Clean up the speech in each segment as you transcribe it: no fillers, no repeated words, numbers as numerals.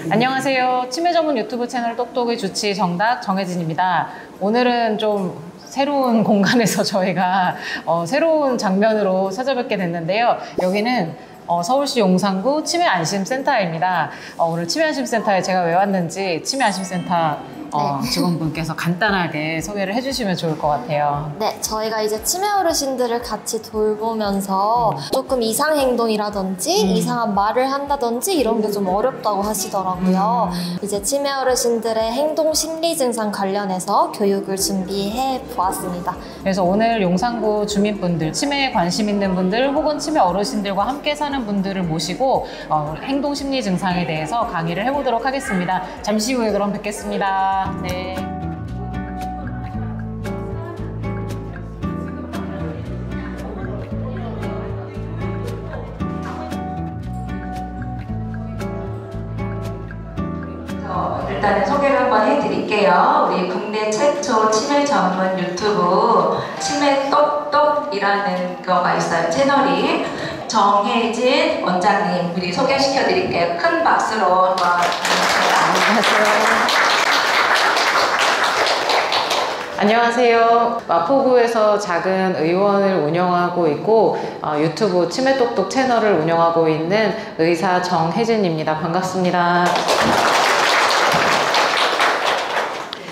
안녕하세요. 치매 전문 유튜브 채널 똑똑의 주치 정답 정혜진입니다. 오늘은 좀 새로운 공간에서 저희가 새로운 장면으로 찾아뵙게 됐는데요. 여기는 서울시 용산구 치매안심센터입니다. 오늘 치매안심센터에 제가 왜 왔는지 치매안심센터 직원분께서 간단하게 소개를 해주시면 좋을 것 같아요. 네, 저희가 이제 치매 어르신들을 같이 돌보면서 조금 이상 행동이라든지 이상한 말을 한다든지 이런 게 좀 어렵다고 하시더라고요. 이제 치매 어르신들의 행동 심리 증상 관련해서 교육을 준비해 보았습니다. 그래서 오늘 용산구 주민분들, 치매에 관심 있는 분들 혹은 치매 어르신들과 함께 사는 분들을 모시고 행동 심리 증상에 대해서 강의를 해보도록 하겠습니다. 잠시 후에 그럼 뵙겠습니다. 네. 일단은 소개를 한번 해드릴게요. 우리 국내 최초 치매 전문 유튜브 치매 똑똑이라는 거가 있어요. 채널이 정혜진 원장님 우리 소개시켜드릴게요. 큰 박수로 한번 안녕하세요. 안녕하세요. 마포구에서 작은 의원을 운영하고 있고 유튜브 치매 똑똑 채널을 운영하고 있는 의사 정혜진입니다. 반갑습니다.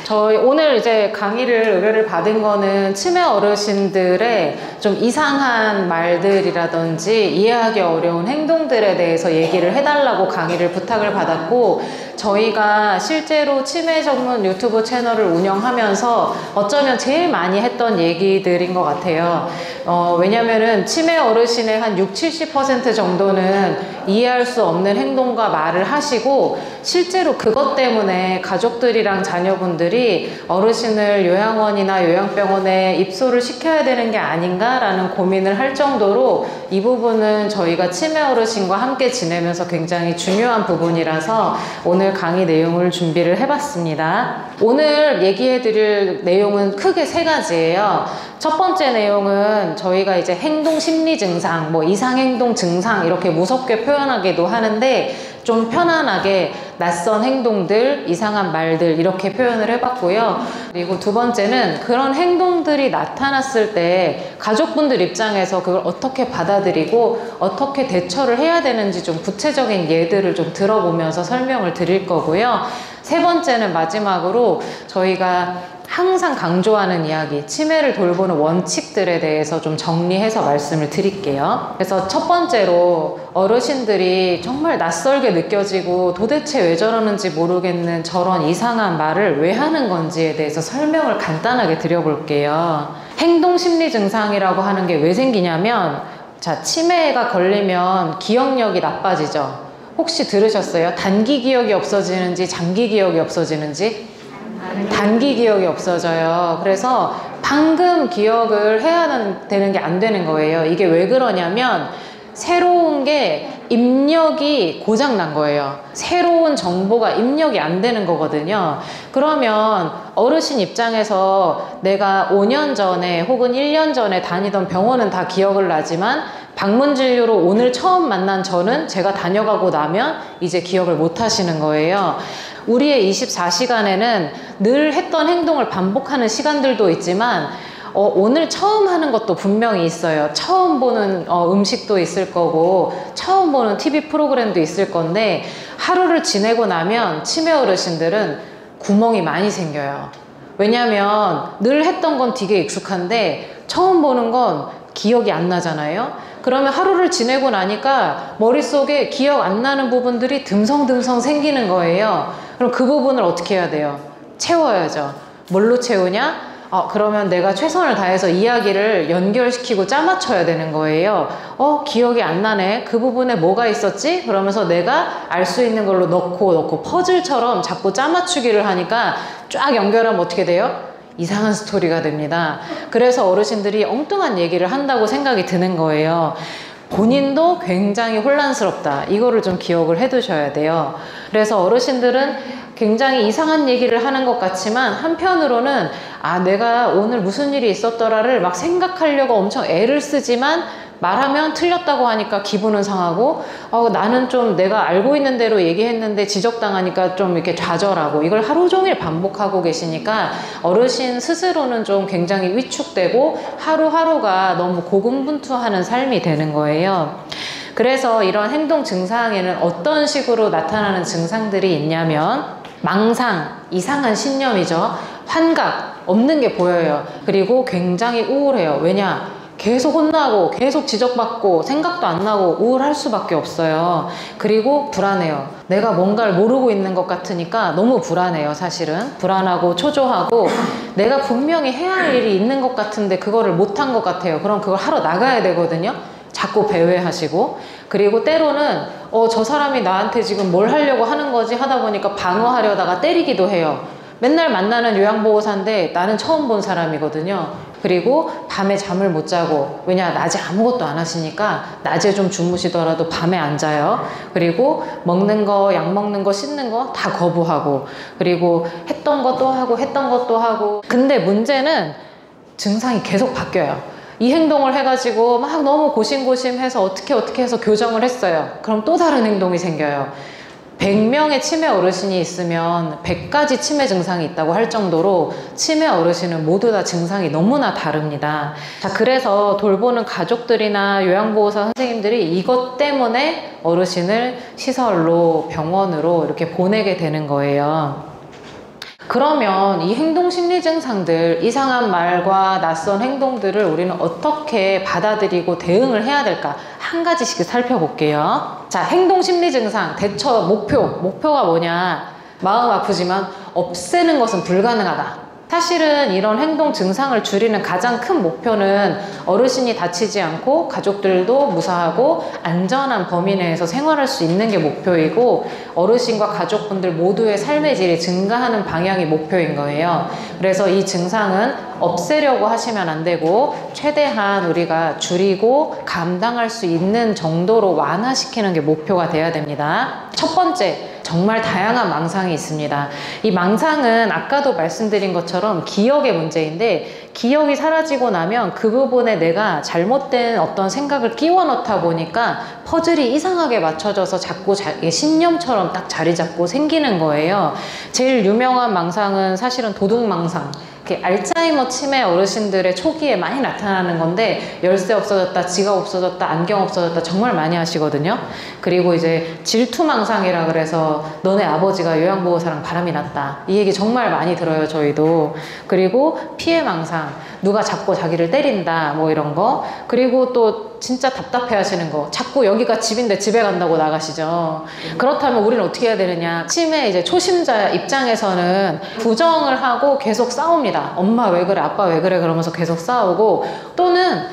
저희 오늘 이제 강의를 의뢰를 받은 거는 치매 어르신들의 좀 이상한 말들이라든지 이해하기 어려운 행동들에 대해서 얘기를 해달라고 강의를 부탁을 받았고, 저희가 실제로 치매 전문 유튜브 채널을 운영하면서 어쩌면 제일 많이 했던 얘기들인 것 같아요. 왜냐면은 치매 어르신의 한 60-70% 정도는 이해할 수 없는 행동과 말을 하시고, 실제로 그것 때문에 가족들이랑 자녀분들이 어르신을 요양원이나 요양병원에 입소를 시켜야 되는 게 아닌가라는 고민을 할 정도로 이 부분은 저희가 치매 어르신과 함께 지내면서 굉장히 중요한 부분이라서 오늘 강의 내용을 준비를 해봤습니다. 오늘 얘기해 드릴 내용은 크게 세 가지예요. 첫 번째 내용은 저희가 이제 행동 심리 증상, 이상행동 증상 이렇게 무섭게 표현하기도 하는데 좀 편안하게 낯선 행동들, 이상한 말들 이렇게 표현을 해봤고요. 그리고 두 번째는 그런 행동들이 나타났을 때 가족분들 입장에서 그걸 어떻게 받아들이고 어떻게 대처를 해야 되는지 좀 구체적인 예들을 좀 들어보면서 설명을 드릴 거고요. 세 번째는 마지막으로 저희가 항상 강조하는 이야기, 치매를 돌보는 원칙들에 대해서 좀 정리해서 말씀을 드릴게요. 그래서 첫 번째로 어르신들이 정말 낯설게 느껴지고 도대체 왜 저러는지 모르겠는 저런 이상한 말을 왜 하는 건지에 대해서 설명을 간단하게 드려볼게요. 행동심리 증상이라고 하는 게 왜 생기냐면, 자, 치매가 걸리면 기억력이 나빠지죠. 혹시 들으셨어요? 단기 기억이 없어지는지 장기 기억이 없어지는지? 단기 기억이 없어져요. 그래서 방금 기억을 해야 되는 게 안 되는 거예요. 이게 왜 그러냐면 새로운 게 입력이 고장 난 거예요. 새로운 정보가 입력이 안 되는 거거든요. 그러면 어르신 입장에서 내가 5년 전에 혹은 1년 전에 다니던 병원은 다 기억을 나지만 방문 진료로 오늘 처음 만난 저는 제가 다녀가고 나면 이제 기억을 못 하시는 거예요. 우리의 24시간에는 늘 했던 행동을 반복하는 시간들도 있지만 오늘 처음 하는 것도 분명히 있어요. 처음 보는 음식도 있을 거고 처음 보는 TV 프로그램도 있을 건데, 하루를 지내고 나면 치매 어르신들은 구멍이 많이 생겨요. 왜냐면 늘 했던 건 되게 익숙한데 처음 보는 건 기억이 안 나잖아요. 그러면 하루를 지내고 나니까 머릿속에 기억 안 나는 부분들이 듬성듬성 생기는 거예요. 그럼 그 부분을 어떻게 해야 돼요? 채워야죠. 뭘로 채우냐? 그러면 내가 최선을 다해서 이야기를 연결시키고 짜맞춰야 되는 거예요. 기억이 안 나네. 그 부분에 뭐가 있었지? 그러면서 내가 알 수 있는 걸로 넣고 퍼즐처럼 자꾸 짜맞추기를 하니까 쫙 연결하면 어떻게 돼요? 이상한 스토리가 됩니다. 그래서 어르신들이 엉뚱한 얘기를 한다고 생각이 드는 거예요. 본인도 굉장히 혼란스럽다. 이거를 좀 기억을 해 두셔야 돼요. 그래서 어르신들은 굉장히 이상한 얘기를 하는 것 같지만 한편으로는 내가 오늘 무슨 일이 있었더라를 막 생각하려고 엄청 애를 쓰지만 말하면 틀렸다고 하니까 기분은 상하고 나는 좀 내가 알고 있는 대로 얘기했는데 지적당하니까 좀 이렇게 좌절하고 이걸 하루 종일 반복하고 계시니까 어르신 스스로는 좀 굉장히 위축되고 하루하루가 너무 고군분투하는 삶이 되는 거예요. 그래서 이런 행동 증상에는 어떤 식으로 나타나는 증상들이 있냐면 망상, 이상한 신념이죠. 환각, 없는 게 보여요. 그리고 굉장히 우울해요. 왜냐? 계속 혼나고 계속 지적받고 생각도 안 나고 우울할 수밖에 없어요. 그리고 불안해요. 내가 뭔가를 모르고 있는 것 같으니까 너무 불안해요. 사실은 불안하고 초조하고 내가 분명히 해야 할 일이 있는 것 같은데 그거를 못한 것 같아요. 그럼 그걸 하러 나가야 되거든요. 자꾸 배회하시고, 그리고 때로는 저 사람이 나한테 지금 뭘 하려고 하는 거지 하다 보니까 방어하려다가 때리기도 해요. 맨날 만나는 요양보호사인데 나는 처음 본 사람이거든요. 그리고 밤에 잠을 못 자고, 왜냐 낮에 아무것도 안 하시니까 낮에 좀 주무시더라도 밤에 안 자요. 그리고 먹는 거, 약 먹는 거, 씻는 거 다 거부하고, 그리고 했던 것도 하고 했던 것도 하고. 근데 문제는 증상이 계속 바뀌어요. 이 행동을 해가지고 막 너무 고심고심해서 어떻게 해서 교정을 했어요. 그럼 또 다른 행동이 생겨요. 100명의 치매 어르신이 있으면 100가지 치매 증상이 있다고 할 정도로 치매 어르신은 모두 다 증상이 너무나 다릅니다. 자, 그래서 돌보는 가족들이나 요양보호사 선생님들이 이것 때문에 어르신을 시설로, 병원으로 이렇게 보내게 되는 거예요. 그러면 이 행동심리 증상들, 이상한 말과 낯선 행동들을 우리는 어떻게 받아들이고 대응을 해야 될까? 한 가지씩 살펴볼게요. 자, 행동심리 증상 대처 목표가 뭐냐? 마음 아프지만 없애는 것은 불가능하다. 사실은 이런 행동 증상을 줄이는 가장 큰 목표는 어르신이 다치지 않고 가족들도 무사하고 안전한 범위 내에서 생활할 수 있는 게 목표이고, 어르신과 가족분들 모두의 삶의 질이 증가하는 방향이 목표인 거예요. 그래서 이 증상은 없애려고 하시면 안 되고 최대한 우리가 줄이고 감당할 수 있는 정도로 완화시키는 게 목표가 돼야 됩니다. 첫 번째, 정말 다양한 망상이 있습니다. 이 망상은 아까도 말씀드린 것처럼 기억의 문제인데, 기억이 사라지고 나면 그 부분에 내가 잘못된 어떤 생각을 끼워 넣다 보니까 퍼즐이 이상하게 맞춰져서 자꾸 신념처럼 딱 자리 잡고 생기는 거예요. 제일 유명한 망상은 사실은 도둑망상. 알츠하이머 치매 어르신들의 초기에 많이 나타나는 건데, 열쇠 없어졌다, 지갑 없어졌다, 안경 없어졌다 정말 많이 하시거든요. 그리고 이제 질투망상이라 그래서 너네 아버지가 요양보호사랑 바람이 났다, 이 얘기 정말 많이 들어요, 저희도. 그리고 피해망상, 누가 자꾸 자기를 때린다, 뭐 이런 거. 그리고 또 진짜 답답해 하시는 거, 자꾸 여기가 집인데 집에 간다고 나가시죠. 그렇다면 우리는 어떻게 해야 되느냐? 치매 이제 초심자 입장에서는 부정을 하고 계속 싸웁니다. 엄마 왜 그래, 아빠 왜 그래, 그러면서 계속 싸우고, 또는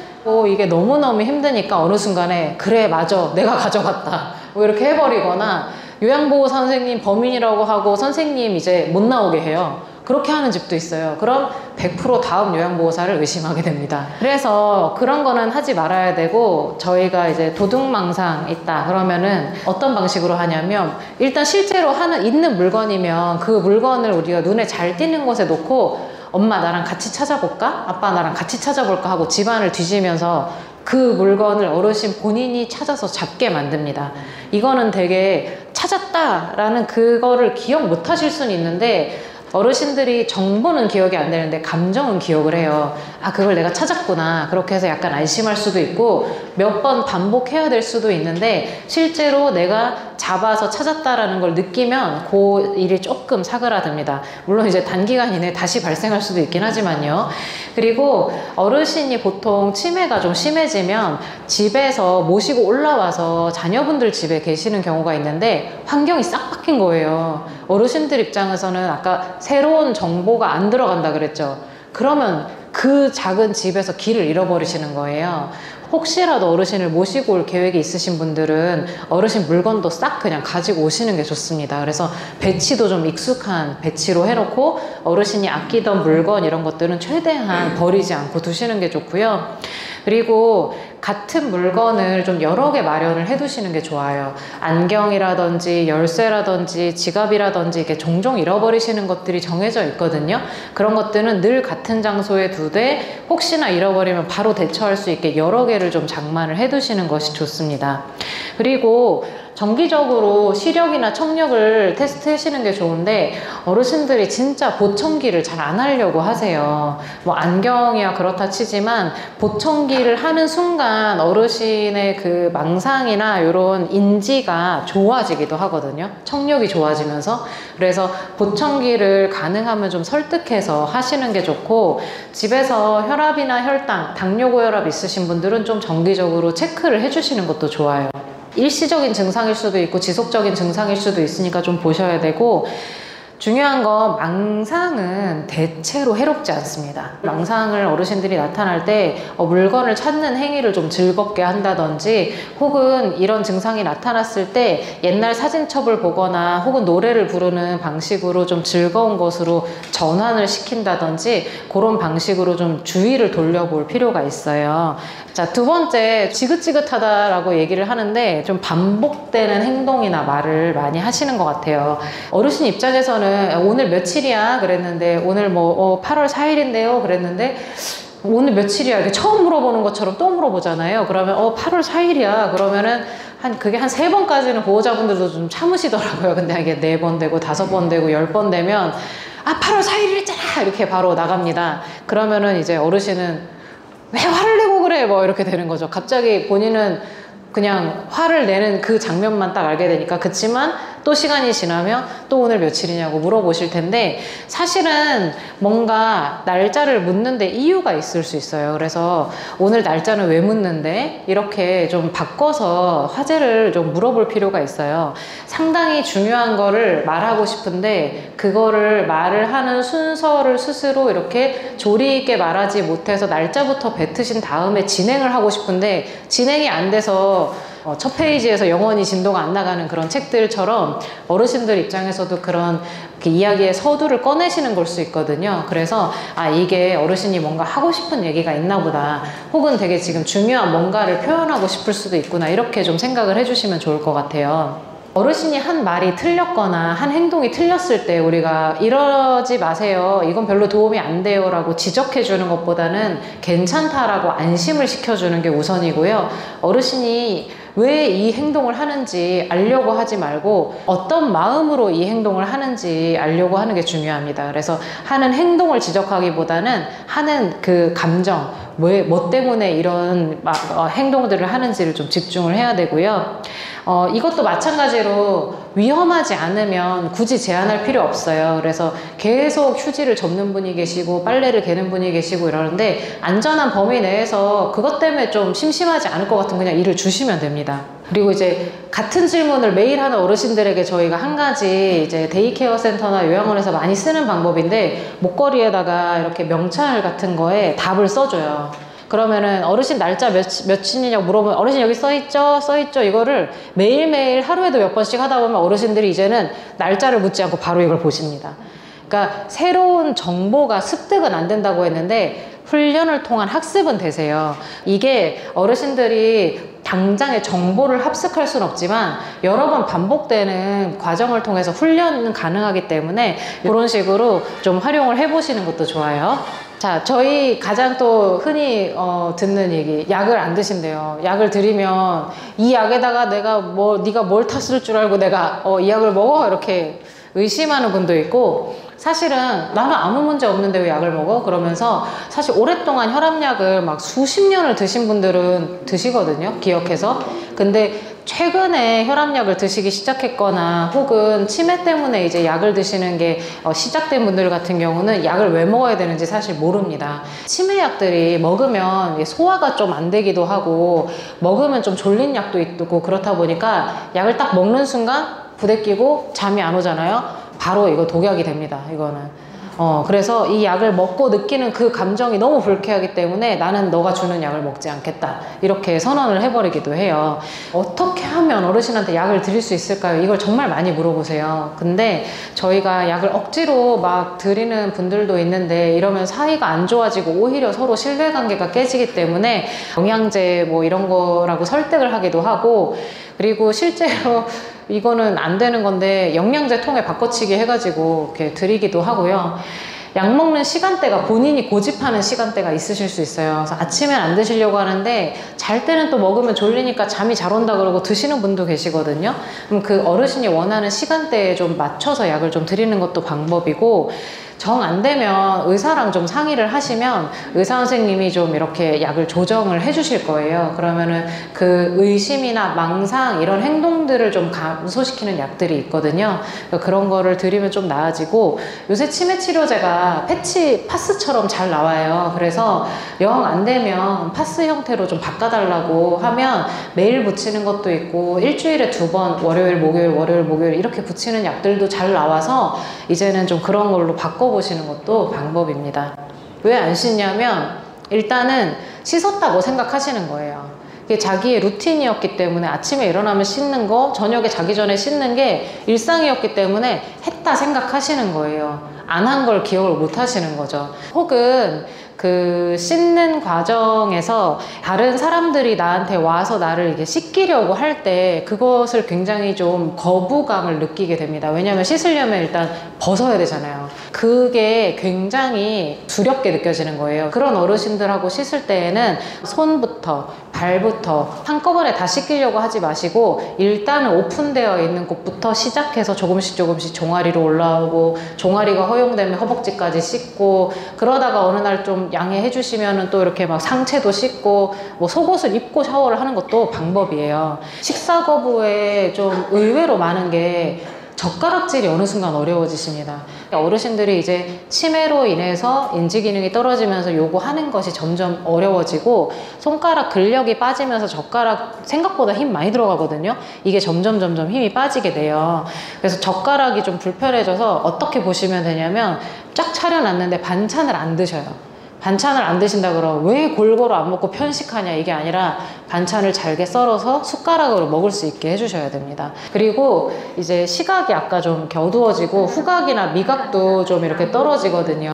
이게 너무너무 힘드니까 어느 순간에 그래 맞아 내가 가져갔다 뭐 이렇게 해버리거나, 요양보호 선생님 범인이라고 하고 선생님 이제 못 나오게 해요. 그렇게 하는 집도 있어요. 그럼 100% 다음 요양보호사를 의심하게 됩니다. 그래서 그런 거는 하지 말아야 되고, 저희가 이제 도둑망상 있다 그러면은 어떤 방식으로 하냐면, 일단 실제로 있는 물건이면 그 물건을 우리가 눈에 잘 띄는 곳에 놓고 엄마 나랑 같이 찾아볼까? 아빠 나랑 같이 찾아볼까? 하고 집안을 뒤지면서 그 물건을 어르신 본인이 찾아서 잡게 만듭니다. 이거는 되게 찾았다라는 그거를 기억 못 하실 수는 있는데, 어르신들이 정보는 기억이 안 되는데 감정은 기억을 해요. 아, 그걸 내가 찾았구나. 그렇게 해서 약간 안심할 수도 있고 몇 번 반복해야 될 수도 있는데, 실제로 내가 잡아서 찾았다라는 걸 느끼면 그 일이 조금 사그라듭니다. 물론 이제 단기간 이내에 다시 발생할 수도 있긴 하지만요. 그리고 어르신이 보통 치매가 좀 심해지면 집에서 모시고 올라와서 자녀분들 집에 계시는 경우가 있는데, 환경이 싹 바뀐 거예요. 어르신들 입장에서는 아까 새로운 정보가 안 들어간다 그랬죠. 그러면 그 작은 집에서 길을 잃어버리시는 거예요. 혹시라도 어르신을 모시고 올 계획이 있으신 분들은 어르신 물건도 싹 그냥 가지고 오시는 게 좋습니다. 그래서 배치도 좀 익숙한 배치로 해놓고 어르신이 아끼던 물건 이런 것들은 최대한 버리지 않고 두시는 게 좋고요. 그리고 같은 물건을 좀 여러 개 마련을 해두시는 게 좋아요. 안경이라든지 열쇠라든지 지갑이라든지 이렇게 종종 잃어버리시는 것들이 정해져 있거든요. 그런 것들은 늘 같은 장소에 두되 혹시나 잃어버리면 바로 대처할 수 있게 여러 개를 좀 장만을 해두시는 것이 좋습니다. 그리고 정기적으로 시력이나 청력을 테스트 하시는 게 좋은데 어르신들이 진짜 보청기를 잘 안 하려고 하세요. 뭐 안경이야 그렇다 치지만 보청기를 하는 순간 어르신의 그 망상이나 이런 인지가 좋아지기도 하거든요. 청력이 좋아지면서. 그래서 보청기를 가능하면 좀 설득해서 하시는 게 좋고, 집에서 혈압이나 혈당, 당뇨 고혈압 있으신 분들은 좀 정기적으로 체크를 해주시는 것도 좋아요. 일시적인 증상일 수도 있고 지속적인 증상일 수도 있으니까 좀 보셔야 되고, 중요한 건 망상은 대체로 해롭지 않습니다. 망상을 어르신들이 나타날 때 물건을 찾는 행위를 좀 즐겁게 한다든지, 혹은 이런 증상이 나타났을 때 옛날 사진첩을 보거나 혹은 노래를 부르는 방식으로 좀 즐거운 것으로 전환을 시킨다든지, 그런 방식으로 좀 주의를 돌려볼 필요가 있어요. 자, 두 번째, 지긋지긋하다라고 얘기를 하는데 좀 반복되는 행동이나 말을 많이 하시는 것 같아요. 어르신 입장에서는 오늘 며칠이야 그랬는데, 오늘 뭐 8월 4일인데요 그랬는데, 오늘 며칠이야 이렇게 처음 물어보는 것처럼 또 물어보잖아요. 그러면 8월 4일이야 그러면은 그게 한 3번까지는 보호자분들도 좀 참으시더라고요. 근데 이게 4번 되고 5번 되고 10번 되면 8월 4일이랬잖아 이렇게 바로 나갑니다. 그러면은 이제 어르신은 왜 화를 내고 그래 뭐 이렇게 되는 거죠. 갑자기 본인은 그냥 화를 내는 그 장면만 딱 알게 되니까. 그치만 또 시간이 지나면 또 오늘 며칠이냐고 물어보실 텐데, 사실은 뭔가 날짜를 묻는데 이유가 있을 수 있어요. 그래서 오늘 날짜는 왜 묻는데 이렇게 좀 바꿔서 화제를 좀 물어볼 필요가 있어요. 상당히 중요한 거를 말하고 싶은데 그거를 말을 하는 순서를 스스로 이렇게 조리 있게 말하지 못해서 날짜부터 뱉으신 다음에 진행을 하고 싶은데 진행이 안 돼서 첫 페이지에서 영원히 진도가 안 나가는 그런 책들처럼 어르신들 입장에서도 그런 이야기의 서두를 꺼내시는 걸 수 있거든요. 그래서 이게 어르신이 뭔가 하고 싶은 얘기가 있나 보다, 혹은 되게 지금 중요한 뭔가를 표현하고 싶을 수도 있구나, 이렇게 좀 생각을 해주시면 좋을 것 같아요. 어르신이 한 말이 틀렸거나 한 행동이 틀렸을 때 우리가 이러지 마세요, 이건 별로 도움이 안 돼요 라고 지적해 주는 것보다는 괜찮다라고 안심을 시켜주는 게 우선이고요. 어르신이 왜 이 행동을 하는지 알려고 하지 말고 어떤 마음으로 이 행동을 하는지 알려고 하는 게 중요합니다. 그래서 하는 행동을 지적하기보다는 하는 그 감정, 뭐 때문에 이런 행동들을 하는지를 좀 집중을 해야 되고요. 이것도 마찬가지로 위험하지 않으면 굳이 제한할 필요 없어요. 그래서 계속 휴지를 접는 분이 계시고 빨래를 개는 분이 계시고 이러는데, 안전한 범위 내에서 그것 때문에 좀 심심하지 않을 것 같으면 그냥 일을 주시면 됩니다. 그리고 이제 같은 질문을 매일 하는 어르신들에게 저희가 한 가지 이제 데이케어 센터나 요양원에서 많이 쓰는 방법인데, 목걸이에다가 이렇게 명찰 같은 거에 답을 써줘요. 그러면은 어르신 날짜 며칠이냐고 물어보면 어르신 여기 써있죠? 써있죠? 이거를 매일매일 하루에도 몇 번씩 하다 보면 어르신들이 이제는 날짜를 묻지 않고 바로 이걸 보십니다. 그러니까 새로운 정보가 습득은 안 된다고 했는데 훈련을 통한 학습은 되세요. 이게 어르신들이 당장의 정보를 합숙할 수는 없지만 여러 번 반복되는 과정을 통해서 훈련은 가능하기 때문에 이런 식으로 좀 활용을 해보시는 것도 좋아요. 자, 저희 가장 또 흔히 듣는 얘기, 약을 안 드신대요. 약을 드리면 이 약에다가 네가 뭘 탔을 줄 알고 내가 이 약을 먹어? 이렇게 의심하는 분도 있고, 사실은 나는 아무 문제 없는데 왜 약을 먹어? 그러면서 사실 오랫동안 혈압약을 막 수십 년을 드신 분들은 드시거든요, 기억해서. 근데 최근에 혈압약을 드시기 시작했거나 혹은 치매 때문에 이제 약을 드시는 게 시작된 분들 같은 경우는 약을 왜 먹어야 되는지 사실 모릅니다. 치매약들이 먹으면 소화가 좀 안 되기도 하고 먹으면 좀 졸린 약도 있고, 그렇다 보니까 약을 딱 먹는 순간 부대 끼고 잠이 안 오잖아요. 바로 이거 독약이 됩니다. 이거는 그래서 이 약을 먹고 느끼는 그 감정이 너무 불쾌하기 때문에 나는 너가 주는 약을 먹지 않겠다. 이렇게 선언을 해버리기도 해요. 어떻게 하면 어르신한테 약을 드릴 수 있을까요? 이걸 정말 많이 물어보세요. 근데 저희가 약을 억지로 막 드리는 분들도 있는데 이러면 사이가 안 좋아지고 오히려 서로 신뢰관계가 깨지기 때문에 영양제 뭐 이런 거라고 설득을 하기도 하고, 그리고 실제로 이거는 안 되는 건데 영양제 통에 바꿔치기 해가지고 이렇게 드리기도 하고요. 약 먹는 시간대가 본인이 고집하는 시간대가 있으실 수 있어요. 그래서 아침엔 안 드시려고 하는데 잘 때는 또 먹으면 졸리니까 잠이 잘 온다 그러고 드시는 분도 계시거든요. 그럼 그 어르신이 원하는 시간대에 좀 맞춰서 약을 좀 드리는 것도 방법이고, 정 안 되면 의사랑 좀 상의를 하시면 의사 선생님이 좀 이렇게 약을 조정을 해 주실 거예요. 그러면은 그 의심이나 망상 이런 행동들을 좀 감소시키는 약들이 있거든요. 그런 거를 드리면 좀 나아지고, 요새 치매 치료제가 패치 파스처럼 잘 나와요. 그래서 영 안 되면 파스 형태로 좀 바꿔달라고 하면 매일 붙이는 것도 있고 일주일에 2번 월요일 목요일 월요일 목요일 이렇게 붙이는 약들도 잘 나와서 이제는 좀 그런 걸로 바꿔보시는 것도 방법입니다. 왜 안 씻냐면 일단은 씻었다고 생각하시는 거예요. 이게 자기의 루틴이었기 때문에 아침에 일어나면 씻는 거, 저녁에 자기 전에 씻는 게 일상이었기 때문에 했다 생각하시는 거예요. 안 한 걸 기억을 못 하시는 거죠. 혹은 그 씻는 과정에서 다른 사람들이 나한테 와서 나를 이게 씻기려고 할 때 그것을 굉장히 좀 거부감을 느끼게 됩니다. 왜냐하면 씻으려면 일단 벗어야 되잖아요. 그게 굉장히 두렵게 느껴지는 거예요. 그런 어르신들하고 씻을 때에는 손부터 발부터 한꺼번에 다 씻기려고 하지 마시고 일단은 오픈되어 있는 곳부터 시작해서 조금씩 종아리로 올라오고, 종아리가 허용되면 허벅지까지 씻고, 그러다가 어느 날 좀 양해해 주시면은 또 이렇게 막 상체도 씻고, 뭐 속옷을 입고 샤워를 하는 것도 방법이에요. 식사 거부에 좀 의외로 많은 게 젓가락질이 어느 순간 어려워지십니다. 어르신들이 이제 치매로 인해서 인지 기능이 떨어지면서 요거 하는 것이 점점 어려워지고, 손가락 근력이 빠지면서 젓가락 생각보다 힘 많이 들어가거든요. 이게 점점 힘이 빠지게 돼요. 그래서 젓가락이 좀 불편해져서 어떻게 보시면 되냐면, 쫙 차려놨는데 반찬을 안 드셔요. 반찬을 안 드신다 그러면 왜 골고루 안 먹고 편식하냐, 이게 아니라 반찬을 잘게 썰어서 숟가락으로 먹을 수 있게 해주셔야 됩니다. 그리고 이제 시각이 아까 좀 이렇게 어두워지고 후각이나 미각도 좀 이렇게 떨어지거든요.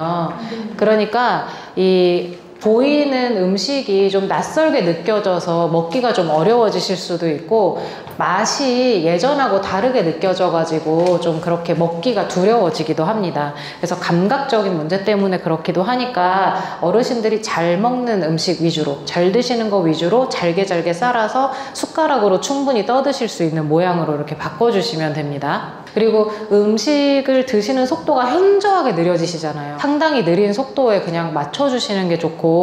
그러니까 이 보이는 음식이 좀 낯설게 느껴져서 먹기가 좀 어려워지실 수도 있고, 맛이 예전하고 다르게 느껴져 가지고 좀 그렇게 먹기가 두려워지기도 합니다. 그래서 감각적인 문제 때문에 그렇기도 하니까 어르신들이 잘 먹는 음식 위주로, 잘 드시는 거 위주로 잘게 썰어서 숟가락으로 충분히 떠드실 수 있는 모양으로 이렇게 바꿔주시면 됩니다. 그리고 음식을 드시는 속도가 현저하게 느려지시잖아요. 상당히 느린 속도에 그냥 맞춰주시는 게 좋고,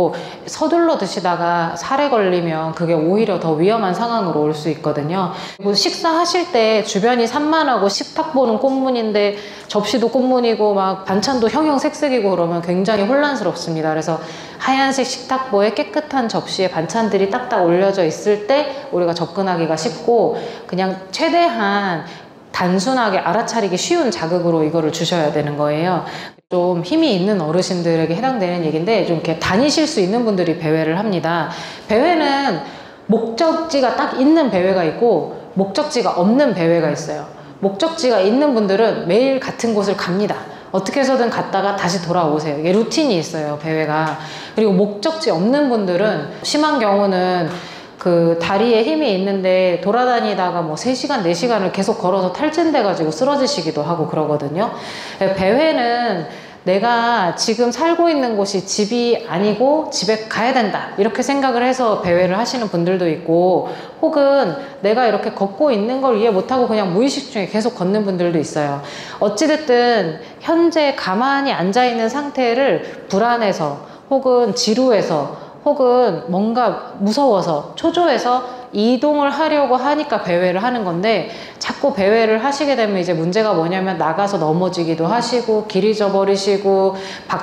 서둘러 드시다가 살에 걸리면 그게 오히려 더 위험한 상황으로 올 수 있거든요. 그리고 식사하실 때 주변이 산만하고 식탁 보는 꽃무늬인데 접시도 꽃무늬고 막 반찬도 형형색색이고 그러면 굉장히 혼란스럽습니다. 그래서 하얀색 식탁보에 깨끗한 접시에 반찬들이 딱딱 올려져 있을 때 우리가 접근하기가 쉽고, 그냥 최대한 단순하게 알아차리기 쉬운 자극으로 이거를 주셔야 되는 거예요. 좀 힘이 있는 어르신들에게 해당되는 얘기인데, 좀 이렇게 다니실 수 있는 분들이 배회를 합니다. 배회는 목적지가 딱 있는 배회가 있고 목적지가 없는 배회가 있어요. 목적지가 있는 분들은 매일 같은 곳을 갑니다. 어떻게 해서든 갔다가 다시 돌아오세요. 이게 루틴이 있어요, 배회가. 그리고 목적지 없는 분들은 심한 경우는 그 다리에 힘이 있는데 돌아다니다가 뭐 3시간, 4시간을 계속 걸어서 탈진돼가지고 쓰러지시기도 하고 그러거든요. 배회는 내가 지금 살고 있는 곳이 집이 아니고 집에 가야 된다, 이렇게 생각을 해서 배회를 하시는 분들도 있고, 혹은 내가 이렇게 걷고 있는 걸 이해 못하고 그냥 무의식 중에 계속 걷는 분들도 있어요. 어찌됐든 현재 가만히 앉아있는 상태를 불안해서 혹은 지루해서 혹은 뭔가 무서워서 초조해서 이동을 하려고 하니까 배회를 하는 건데, 자꾸 배회를 하시게 되면 이제 문제가 뭐냐면 나가서 넘어지기도 하시고 길 잊어버리시고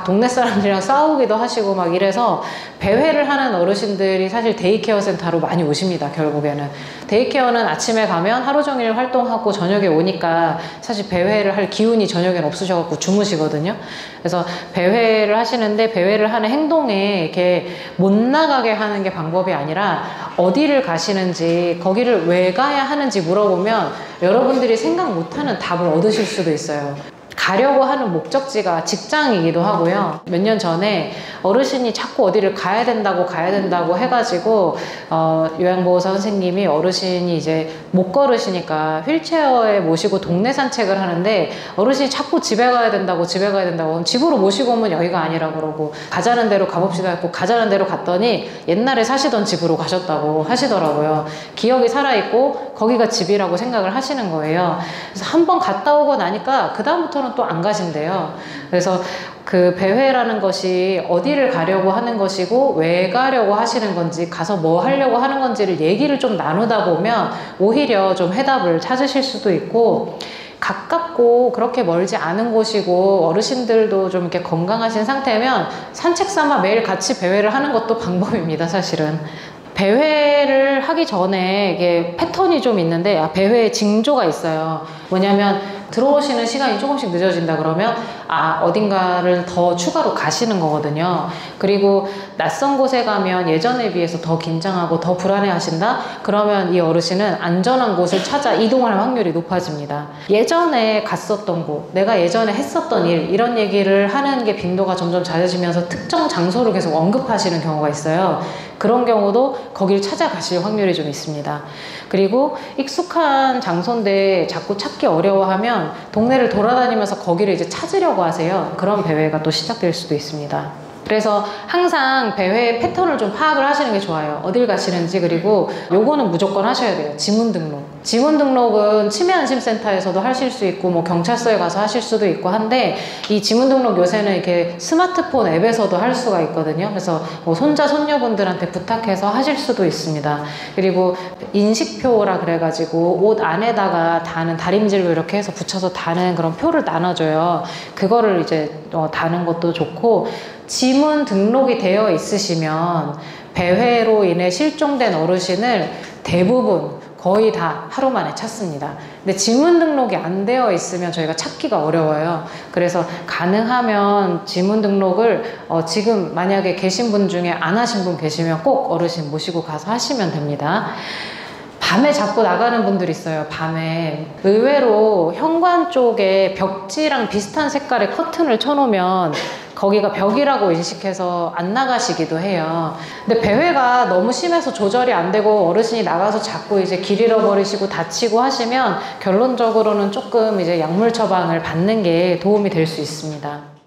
동네 사람들이랑 싸우기도 하시고 막 이래서 배회를 하는 어르신들이 사실 데이케어 센터로 많이 오십니다. 결국에는 데이케어는 아침에 가면 하루 종일 활동하고 저녁에 오니까 사실 배회를 할 기운이 저녁엔 없으셔갖고 주무시거든요. 그래서 배회를 하시는데 배회를 하는 행동에 이렇게 못 나가게 하는 게 방법이 아니라 어디를 가시는지 거기를 왜 가야 하는지 물어보면 여러분들이 생각 못하는 답을 얻으실 수도 있어요. 가려고 하는 목적지가 직장이기도 하고요. 몇 년 전에 어르신이 자꾸 어디를 가야 된다고 해가지고 요양보호사 선생님이 어르신이 이제 못 걸으시니까 휠체어에 모시고 동네 산책을 하는데 어르신이 자꾸 집에 가야 된다고 그럼 집으로 모시고 오면 여기가 아니라 그러고 가자는 대로 가봅시다 했고 가자는 대로 갔더니 옛날에 사시던 집으로 가셨다고 하시더라고요. 기억이 살아있고 거기가 집이라고 생각을 하시는 거예요. 그래서 한번 갔다 오고 나니까 그 다음부터는 또 안 가신대요. 그래서 그 배회라는 것이 어디를 가려고 하는 것이고 왜 가려고 하시는 건지 가서 뭐 하려고 하는 건지를 얘기를 좀 나누다 보면 오히려 좀 해답을 찾으실 수도 있고 가깝고 그렇게 멀지 않은 곳이고 어르신들도 좀 이렇게 건강하신 상태면 산책 삼아 매일 같이 배회를 하는 것도 방법입니다. 사실은 배회를 하기 전에 이게 패턴이 좀 있는데 배회의 징조가 있어요. 뭐냐면 들어오시는 시간이 조금씩 늦어진다 그러면 어딘가를 더 추가로 가시는 거거든요. 그리고 낯선 곳에 가면 예전에 비해서 더 긴장하고 더 불안해 하신다? 그러면 이 어르신은 안전한 곳을 찾아 이동할 확률이 높아집니다. 예전에 갔었던 곳, 내가 예전에 했었던 일, 이런 얘기를 하는 게 빈도가 점점 잦아지면서 특정 장소를 계속 언급하시는 경우가 있어요. 그런 경우도 거길 찾아가실 확률이 좀 있습니다. 그리고 익숙한 장소인데 자꾸 찾기 어려워하면 동네를 돌아다니면서 거기를 이제 찾으려고 하세요. 그런 배회가 또 시작될 수도 있습니다. 그래서 항상 배회 패턴을 좀 파악을 하시는 게 좋아요. 어딜 가시는지. 그리고 요거는 무조건 하셔야 돼요. 지문 등록. 지문 등록은 치매안심센터에서도 하실 수 있고 뭐 경찰서에 가서 하실 수도 있고 한데 이 지문 등록 요새는 이렇게 스마트폰 앱에서도 할 수가 있거든요. 그래서 뭐 손자 손녀분들한테 부탁해서 하실 수도 있습니다. 그리고 인식표라 그래가지고 옷 안에다가 다는 다림질로 이렇게 해서 붙여서 다는 그런 표를 나눠줘요. 그거를 이제 다는 것도 좋고, 지문 등록이 되어 있으시면 배회로 인해 실종된 어르신을 대부분 거의 다 하루 만에 찾습니다. 근데 지문 등록이 안 되어 있으면 저희가 찾기가 어려워요. 그래서 가능하면 지문 등록을 지금 만약에 계신 분 중에 안 하신 분 계시면 꼭 어르신 모시고 가서 하시면 됩니다. 밤에 자꾸 나가는 분들 있어요. 밤에 의외로 현관 쪽에 벽지랑 비슷한 색깔의 커튼을 쳐놓으면 거기가 벽이라고 인식해서 안 나가시기도 해요. 근데 배회가 너무 심해서 조절이 안 되고 어르신이 나가서 자꾸 이제 길 잃어버리시고 다치고 하시면 결론적으로는 조금 이제 약물 처방을 받는 게 도움이 될 수 있습니다.